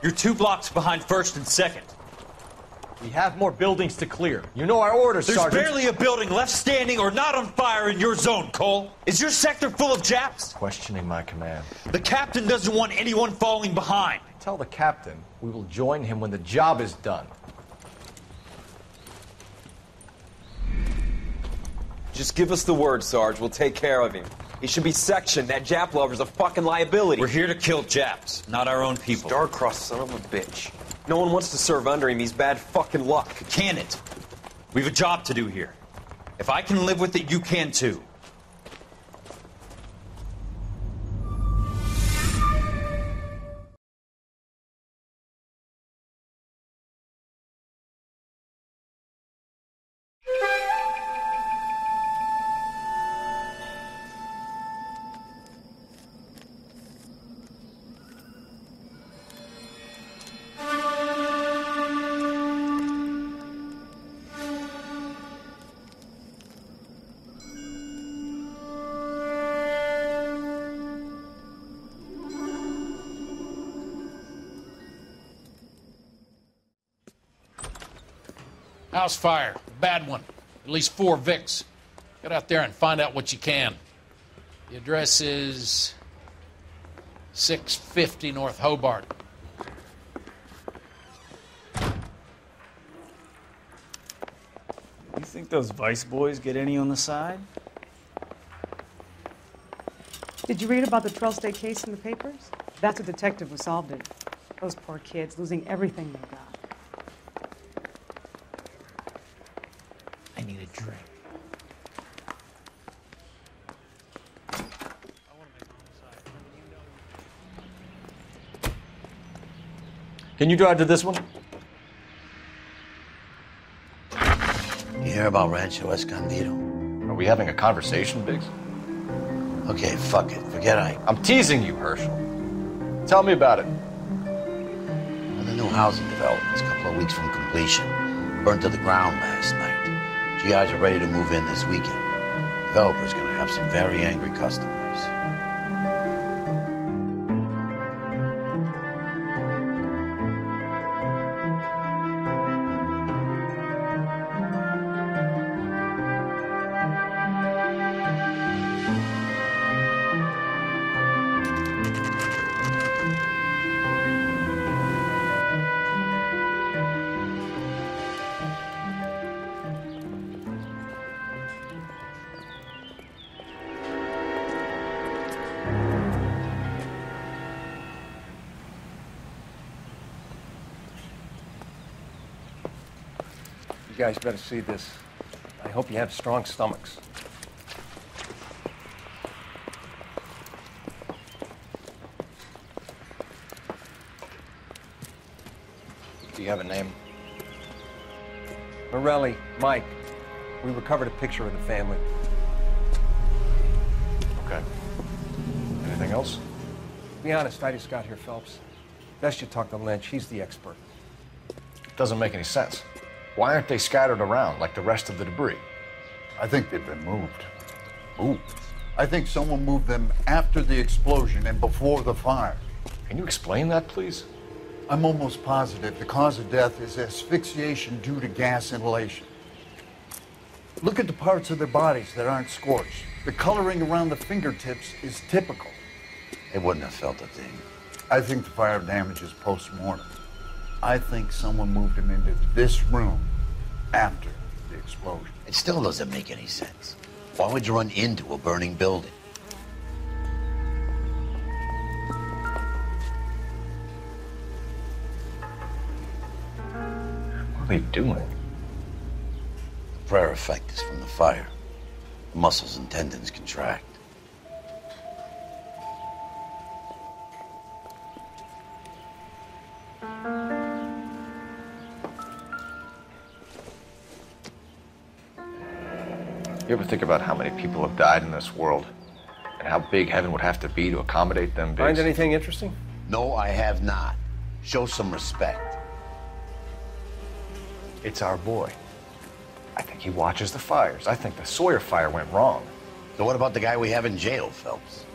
You're 2 blocks behind 1st and 2nd. We have more buildings to clear. You know our orders, There's Sergeant. barely a building left standing or not on fire in your zone, Cole. Is your sector full of Japs? Questioning my command. The captain doesn't want anyone falling behind. Tell the captain we will join him when the job is done. Just give us the word, Sarge. We'll take care of him. He should be sectioned. That Jap lover's a fucking liability. We're here to kill Japs, not our own people. Star-crossed son of a bitch. No one wants to serve under him. He's bad fucking luck. Can it? We have a job to do here. If I can live with it, you can too. House fire. Bad one. At least 4 Vicks. Get out there and find out what you can. The address is 650 North Hobart. You think those Vice boys get any on the side? Did you read about the 12-state case in the papers? That's a detective who solved it. Those poor kids losing everything they got. I need a drink. Can you drive to this one? You hear about Rancho Escondido? Are we having a conversation, Biggs? Okay, fuck it. Forget I'm teasing you, Herschel. Tell me about it. Well, the new housing development's a couple of weeks from completion. Burned to the ground last night. GIs are ready to move in this weekend. Developer's gonna have some very angry customers. You guys better see this. I hope you have strong stomachs. Do you have a name? Morelli, Mike. We recovered a picture of the family. Okay. Anything else? Be honest, I just got here, Phelps. Best you talk to Lynch. He's the expert. Doesn't make any sense. Why aren't they scattered around like the rest of the debris? I think they've been moved. Moved? I think someone moved them after the explosion and before the fire. Can you explain that, please? I'm almost positive the cause of death is asphyxiation due to gas inhalation. Look at the parts of their bodies that aren't scorched. The coloring around the fingertips is typical. They wouldn't have felt a thing. I think the fire damage is post-mortem. I think someone moved him into this room after the explosion. It still doesn't make any sense. Why would you run into a burning building? What are they doing? The prayer effect is from the fire. The muscles and tendons contract. You ever think about how many people have died in this world and how big heaven would have to be to accommodate them, Biggs? Find anything interesting? No, I have not. Show some respect. It's our boy. I think he watches the fires. I think the Sawyer fire went wrong. So what about the guy we have in jail, Phelps?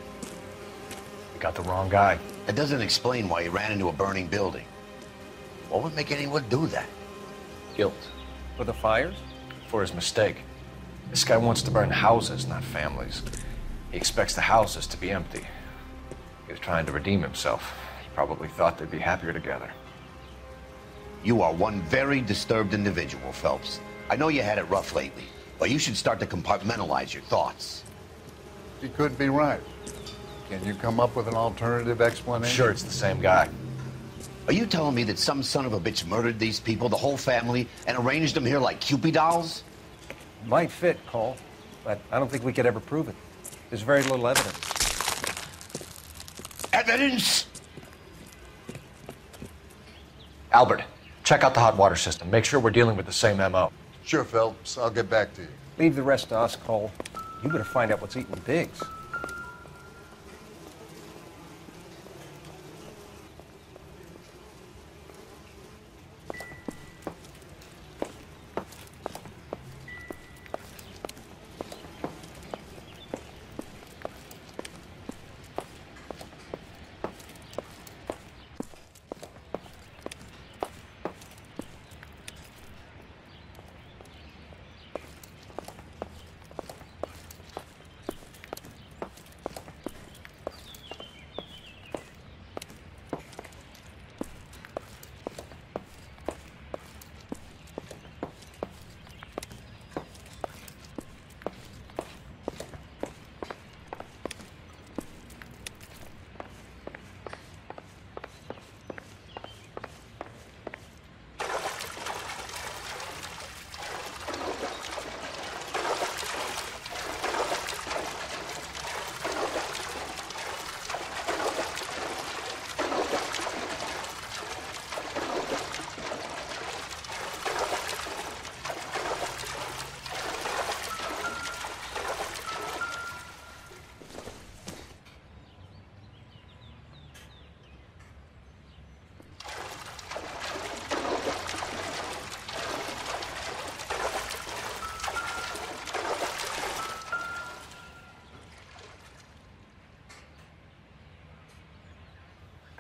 We got the wrong guy. That doesn't explain why he ran into a burning building. What would make anyone do that? Guilt. For the fires? For his mistake. This guy wants to burn houses, not families. He expects the houses to be empty. He was trying to redeem himself. He probably thought they'd be happier together. You are one very disturbed individual, Phelps. I know you had it rough lately, but you should start to compartmentalize your thoughts. He could be right. Can you come up with an alternative explanation? Sure, it's the same guy. Are you telling me that some son of a bitch murdered these people, the whole family, and arranged them here like Cupid dolls? Might fit, Cole, but I don't think we could ever prove it. There's very little evidence. Evidence? Albert, check out the hot water system. Make sure we're dealing with the same MO. Sure, Phelps. I'll get back to you. Leave the rest to us, Cole. You better find out what's eating Biggs.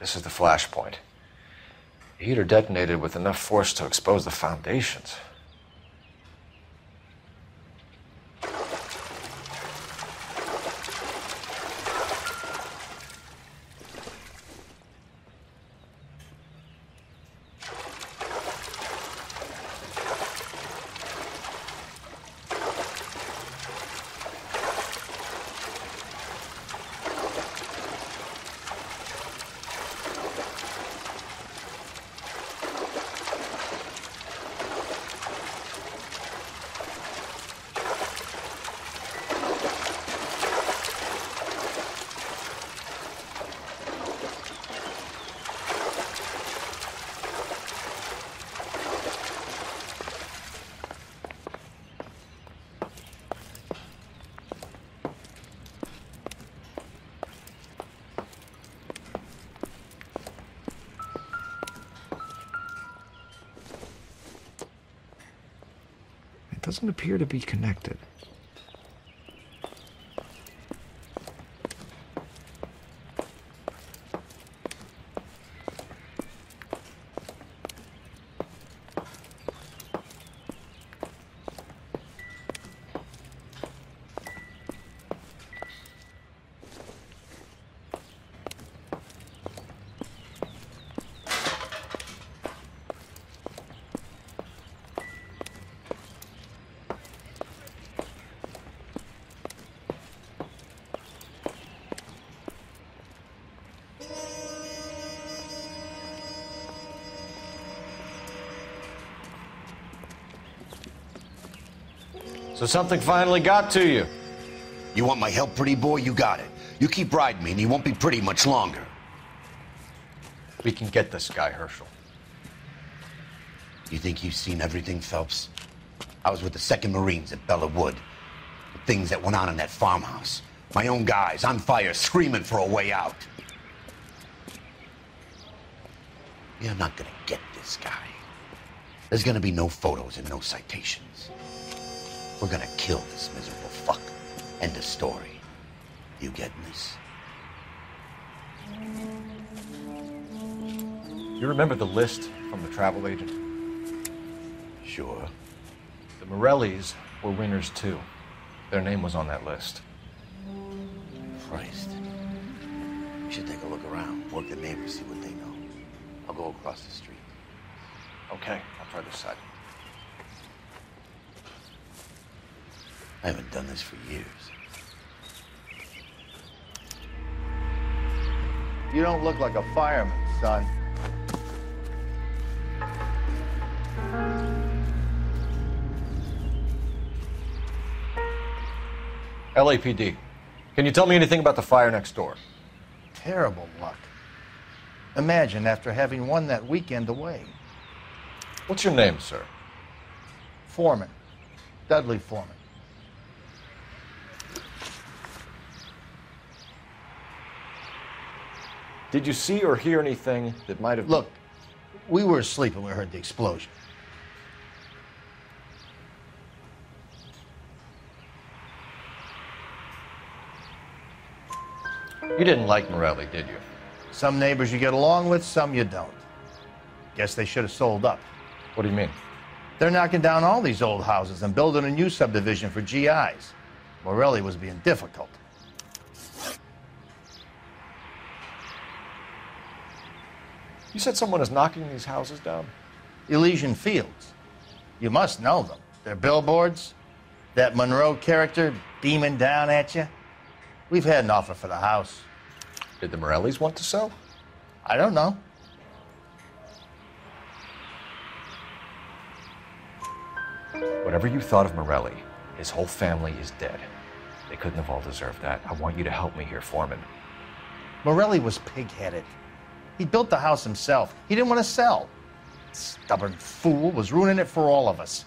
This is the flashpoint. The heater detonated with enough force to expose the foundations. It doesn't appear to be connected. So something finally got to you. You want my help, pretty boy? You got it. You keep riding me and you won't be pretty much longer. We can get this guy, Herschel. You think you've seen everything, Phelps? I was with the 2nd Marines at Bella Wood. The things that went on in that farmhouse. My own guys on fire, screaming for a way out. You're not gonna get this guy. There's gonna be no photos and no citations. We're gonna kill this miserable fuck. End of story. You getting this? You remember the list from the travel agent? Sure. The Morellis were winners too. Their name was on that list. Christ. We should take a look around, work the neighbors, see what they know. I'll go across the street. Okay, I'll try this side. I haven't done this for years. You don't look like a fireman, son. LAPD. Can you tell me anything about the fire next door? Terrible luck. Imagine after having won that weekend away. What's your name, sir? Foreman. Dudley Foreman. Did you see or hear anything that might have... Look, we were asleep when we heard the explosion. You didn't like Morelli, did you? Some neighbors you get along with, some you don't. Guess they should have sold up. What do you mean? They're knocking down all these old houses and building a new subdivision for GIs. Morelli was being difficult. You said someone is knocking these houses down? Elysian Fields. You must know them. They're billboards. That Monroe character beaming down at you. We've had an offer for the house. Did the Morellis want to sell? I don't know. Whatever you thought of Morelli, his whole family is dead. They couldn't have all deserved that. I want you to help me here, Foreman. Morelli was pig-headed. He built the house himself. He didn't want to sell. Stubborn fool was ruining it for all of us.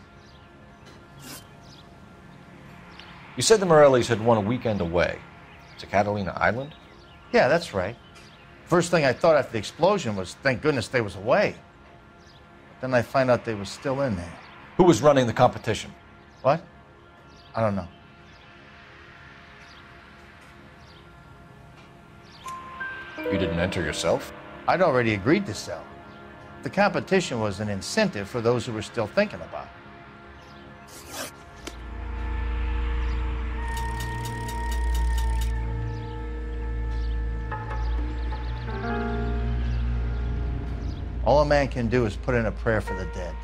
You said the Morellis had won a weekend away to Catalina Island? Yeah, that's right. First thing I thought after the explosion was, thank goodness they was away. But then I find out they was still in there. Who was running the competition? What? I don't know. You didn't enter yourself? I'd already agreed to sell. The competition was an incentive for those who were still thinking about it. All a man can do is put in a prayer for the dead.